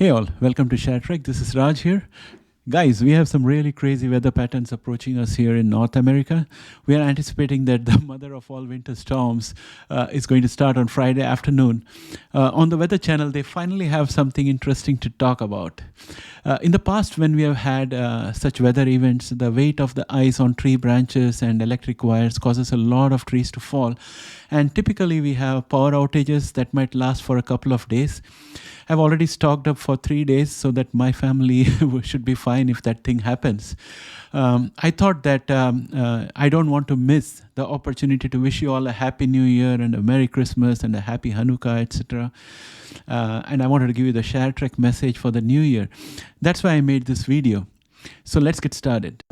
Hey all, welcome to ShareTreck. This is Raj here. Guys, we have some really crazy weather patterns approaching us here in North America. We are anticipating that the mother of all winter storms is going to start on Friday afternoon. On the Weather Channel, they finally have something interesting to talk about. In the past, when we have had such weather events, the weight of the ice on tree branches and electric wires causes a lot of trees to fall. And typically, we have power outages that might last for a couple of days. I've already stocked up for 3 days so that my family should be fine if that thing happens. I thought that I don't want to miss the opportunity to wish you all a happy new year and a Merry Christmas and a happy Hanukkah, etc. And I wanted to give you the ShareTreck message for the new year. That's why I made this video. So let's get started.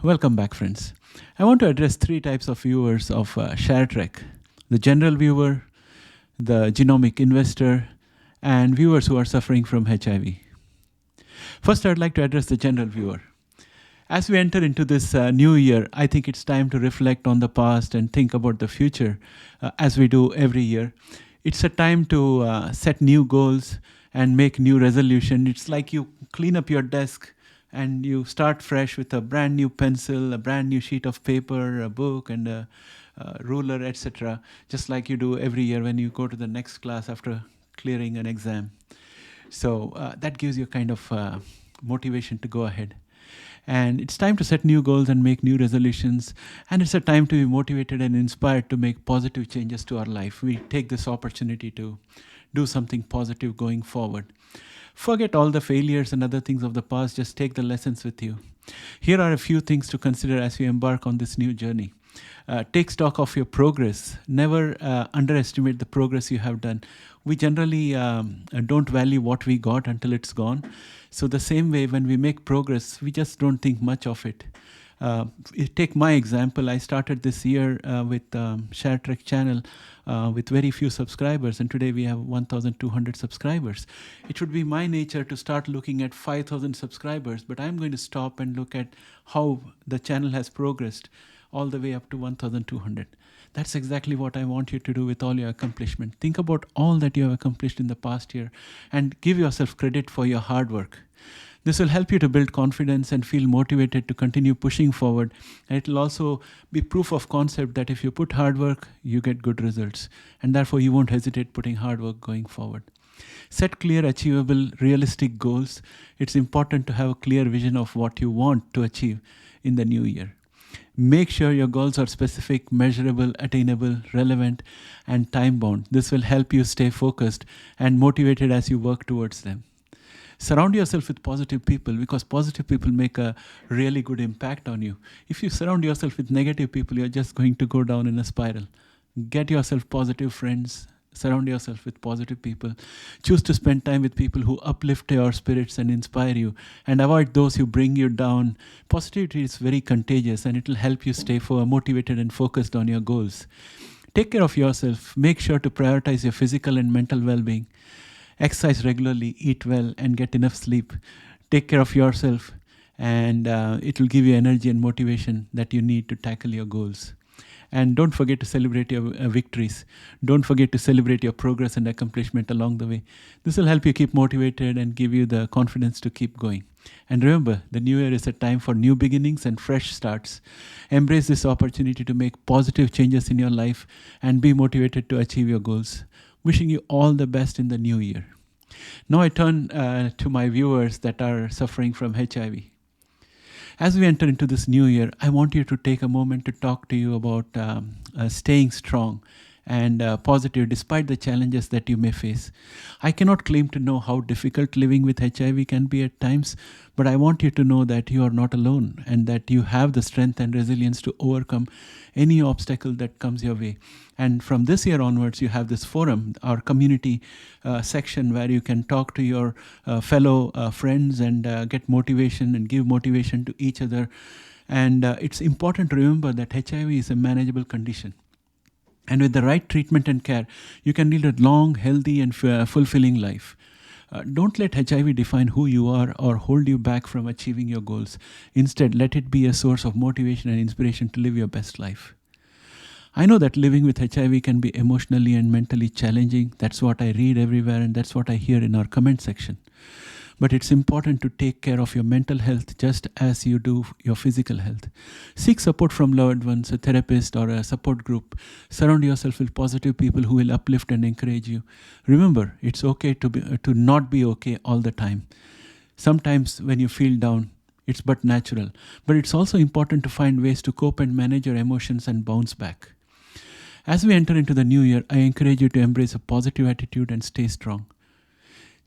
Welcome back, friends. I want to address 3 types of viewers of ShareTreck: the general viewer, the genomic investor, and viewers who are suffering from HIV. First, I'd like to address the general viewer. As we enter into this new year, I think it's time to reflect on the past and think about the future, as we do every year. It's a time to set new goals and make new resolutions. It's like you clean up your desk and you start fresh with a brand new pencil, a brand new sheet of paper, a book, and a ruler, etc., just like you do every year when you go to the next class after clearing an exam. So that gives you kind of motivation to go ahead. And it's time to set new goals and make new resolutions. And it's a time to be motivated and inspired to make positive changes to our life. We take this opportunity to do something positive going forward. Forget all the failures and other things of the past. Just take the lessons with you. Here are a few things to consider as we embark on this new journey. Take stock of your progress. Never underestimate the progress you have done. We generally don't value what we got until it's gone. So the same way, when we make progress, we just don't think much of it. Take my example. I started this year with ShareTreck channel with very few subscribers, and today we have 1,200 subscribers. It would be my nature to start looking at 5,000 subscribers, but I'm going to stop and look at how the channel has progressed all the way up to 1,200. That's exactly what I want you to do with all your accomplishment. Think about all that you have accomplished in the past year and give yourself credit for your hard work. This will help you to build confidence and feel motivated to continue pushing forward. And it will also be proof of concept that if you put hard work, you get good results. And therefore, you won't hesitate putting hard work going forward. Set clear, achievable, realistic goals. It's important to have a clear vision of what you want to achieve in the new year. Make sure your goals are specific, measurable, attainable, relevant, and time-bound. This will help you stay focused and motivated as you work towards them. Surround yourself with positive people, because positive people make a really good impact on you. If you surround yourself with negative people, you're just going to go down in a spiral. Get yourself positive friends. Surround yourself with positive people. Choose to spend time with people who uplift your spirits and inspire you, and avoid those who bring you down. Positivity is very contagious, and it will help you stay motivated and focused on your goals. Take care of yourself. Make sure to prioritize your physical and mental well-being. Exercise regularly, eat well, and get enough sleep. Take care of yourself, and it will give you energy and motivation that you need to tackle your goals. And don't forget to celebrate your victories. Don't forget to celebrate your progress and accomplishment along the way. This will help you keep motivated and give you the confidence to keep going. And remember, the new year is a time for new beginnings and fresh starts. Embrace this opportunity to make positive changes in your life and be motivated to achieve your goals. Wishing you all the best in the new year. Now I turn to my viewers that are suffering from HIV. As we enter into this new year, I want you to take a moment to talk to you about staying strong and positive despite the challenges that you may face. I cannot claim to know how difficult living with HIV can be at times, but I want you to know that you are not alone and that you have the strength and resilience to overcome any obstacle that comes your way. And from this year onwards, you have this forum, our community section, where you can talk to your fellow friends and get motivation and give motivation to each other. And it's important to remember that HIV is a manageable condition. And with the right treatment and care, you can lead a long, healthy, and fulfilling life. Don't let HIV define who you are or hold you back from achieving your goals. Instead, let it be a source of motivation and inspiration to live your best life. I know that living with HIV can be emotionally and mentally challenging. That's what I read everywhere, and that's what I hear in our comment section. But it's important to take care of your mental health just as you do your physical health. Seek support from loved ones, a therapist, or a support group. Surround yourself with positive people who will uplift and encourage you. Remember, it's okay to not be okay all the time. Sometimes when you feel down, it's but natural. But it's also important to find ways to cope and manage your emotions and bounce back. As we enter into the new year, I encourage you to embrace a positive attitude and stay strong.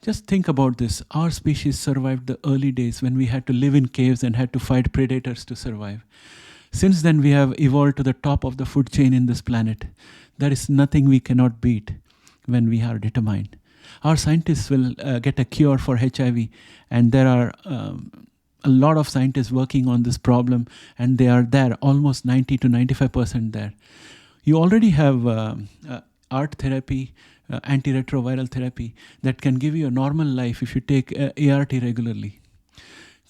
Just think about this. Our species survived the early days when we had to live in caves and had to fight predators to survive. Since then, we have evolved to the top of the food chain in this planet. There is nothing we cannot beat when we are determined. Our scientists will get a cure for HIV, and there are a lot of scientists working on this problem, and they are there, almost 90 to 95% there. You already have art therapy, antiretroviral therapy that can give you a normal life if you take ART regularly.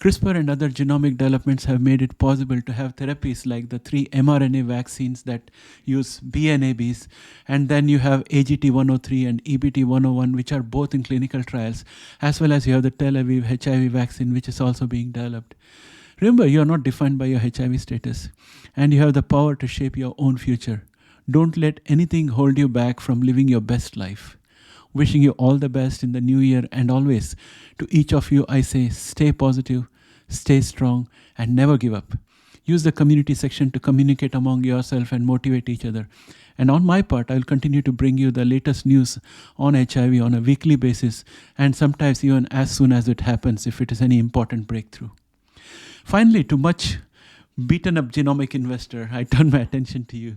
CRISPR and other genomic developments have made it possible to have therapies like the 3 mRNA vaccines that use BNABs, and then you have AGT103 and EBT101, which are both in clinical trials, as well as you have the Tel Aviv HIV vaccine, which is also being developed. Remember, you are not defined by your HIV status, and you have the power to shape your own future. Don't let anything hold you back from living your best life. Wishing you all the best in the new year, and always, to each of you, I say, stay positive, stay strong, and never give up. Use the community section to communicate among yourself and motivate each other. And on my part, I will continue to bring you the latest news on HIV on a weekly basis, and sometimes even as soon as it happens if it is any important breakthrough. Finally, to much beaten up genomic investor, I turn my attention to you.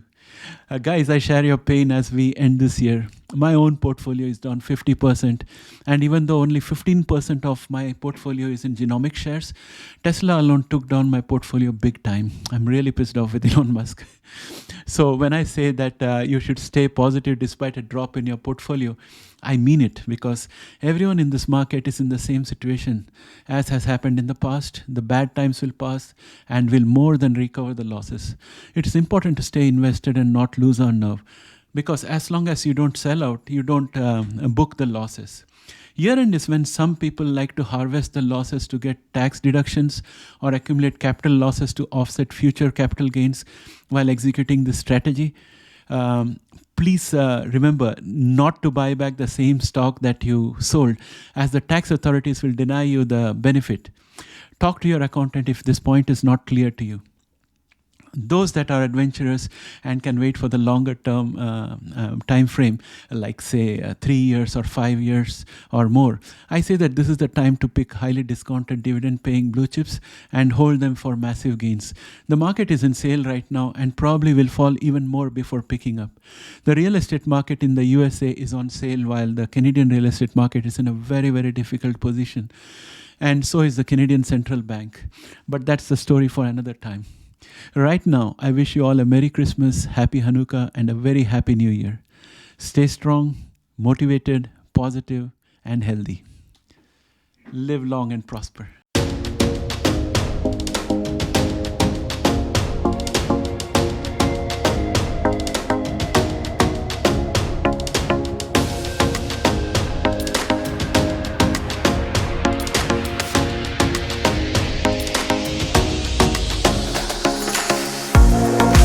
Guys, I share your pain as we end this year. My own portfolio is down 50%, and even though only 15% of my portfolio is in genomic shares, Tesla alone took down my portfolio big time. I'm really pissed off with Elon Musk. So when I say that you should stay positive despite a drop in your portfolio, I mean it, because everyone in this market is in the same situation. As has happened in the past, the bad times will pass and will more than recover the losses. It is important to stay invested and not lose our nerve, because as long as you don't sell out, you don't book the losses. Year-end is when some people like to harvest the losses to get tax deductions or accumulate capital losses to offset future capital gains while executing this strategy. Please remember not to buy back the same stock that you sold, as the tax authorities will deny you the benefit. Talk to your accountant if this point is not clear to you. Those that are adventurous and can wait for the longer term time frame, like say 3 years or 5 years or more, I say that this is the time to pick highly discounted dividend paying blue chips and hold them for massive gains. The market is in sale right now and probably will fall even more before picking up. The real estate market in the USA is on sale, while the Canadian real estate market is in a very, very difficult position. And so is the Canadian Central Bank. But that's the story for another time. Right now, I wish you all a Merry Christmas, Happy Hanukkah, and a very Happy New Year. Stay strong, motivated, positive, and healthy. Live long and prosper.